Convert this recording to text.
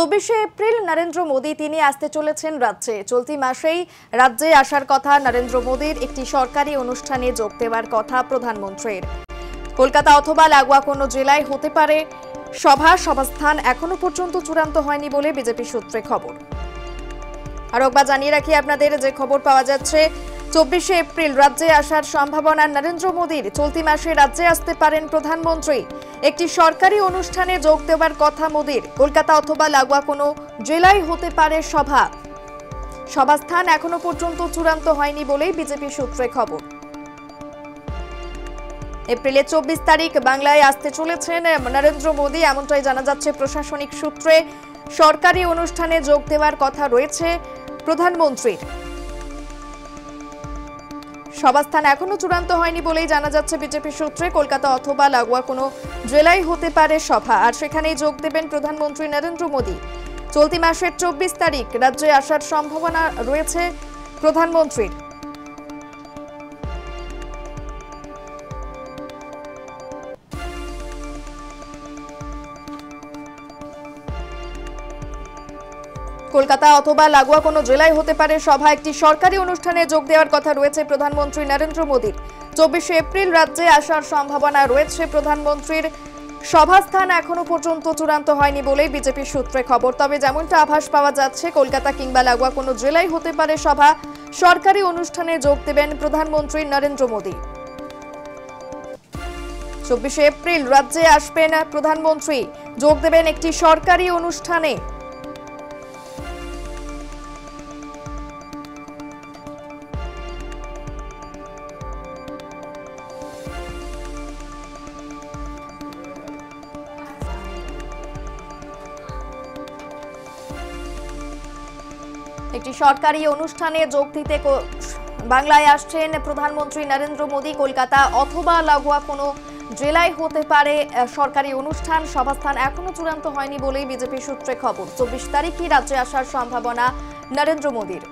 24 April Narendra Modi তিনি আসতে চলেছেন রাজ্যে। চলতি মাসেই রাজ্যে আসার কথা নরেন্দ্র মোদীর। একটি সরকারি অনুষ্ঠানে যোগ দেওয়ার কথা প্রধানমন্ত্রীর। কলকাতা অথবা লাগোয়া কোনো জেলায় হতে পারে সভাস্থান এখনো পর্যন্ত চূড়ান্ত হয়নি বলে বিজেপি সূত্রে খবর। আর একবার জানিয়ে রাখি আপনাদের যে খবর পাওয়া যাচ্ছে, 24 এপ্রিল রাজ্যে আসার সম্ভাবনা নরেন্দ্র মোদীর। চলতি মাসে রাজ্যে আসতে পারেন প্রধানমন্ত্রী। একটি সরকারি অনুষ্ঠানে যোগ দেওয়ার কথা মোদীর। কলকাতা অথবা লাগোয়া কোনো জেলায় হতে পারে সভাস্থান এখনো পর্যন্ত চূড়ান্ত হয়নি বলেই বিজেপি সূত্রে খবর। এপ্রিলের 24 তারিখ বাংলায় আসতে চলেছেন নরেন্দ্র মোদী, এমনটাই জানা যাচ্ছে প্রশাসনিক সূত্রে। সরকারি অনুষ্ঠানে যোগ দেওয়ার কথা রয়েছে প্রধানমন্ত্রীর। সভাস্থান এখনো চূড়ান্ত হয়নি বলেই জানা যাচ্ছে বিজেপি সূত্রে। কলকাতা অথবা লাগোয়া কোনো জেলায় হতে পারে সভা, আর সেখানেই যোগ দেবেন প্রধানমন্ত্রী নরেন্দ্র মোদী। চলতি মাসের 24 তারিখ রাজ্যে আসার সম্ভাবনা রয়েছে প্রধানমন্ত্রীর। কলকাতা অথবা লাগোয়া কোনো জেলায় হতে পারে সভা। একটি সরকারি অনুষ্ঠানে যোগ দেওয়ার কথা রয়েছে প্রধানমন্ত্রী নরেন্দ্র মোদীর। 24 এপ্রিল রাজ্যে আসার সম্ভাবনা রয়েছে প্রধানমন্ত্রীর। সভাস্থান এখনো পর্যন্ত চূড়ান্ত হয়নি বলেই বিজেপি সূত্রে খবর। তবে যেমনটা আভাস পাওয়া যাচ্ছে, কলকাতা কিংবা লাগোয়া কোনো জেলায় হতে পারে সভা। সরকারি অনুষ্ঠানে যোগ দেবেন প্রধানমন্ত্রী নরেন্দ্র মোদী। 24 এপ্রিল রাজ্যে আসবেন প্রধানমন্ত্রী, যোগ দেবেন একটি সরকারি অনুষ্ঠানে। একটি সরকারি অনুষ্ঠানে যোগ দিতে বাংলায় আসছেন প্রধানমন্ত্রী নরেন্দ্র মোদী। কলকাতা অথবা লাগোয়া কোনো জেলায় হতে পারে সরকারি অনুষ্ঠান। সভাস্থান এখনো চূড়ান্ত হয়নি বলেই বিজেপি সূত্রে খবর। 24 তারিখই রাজ্যে আসার সম্ভাবনা নরেন্দ্র মোদীর।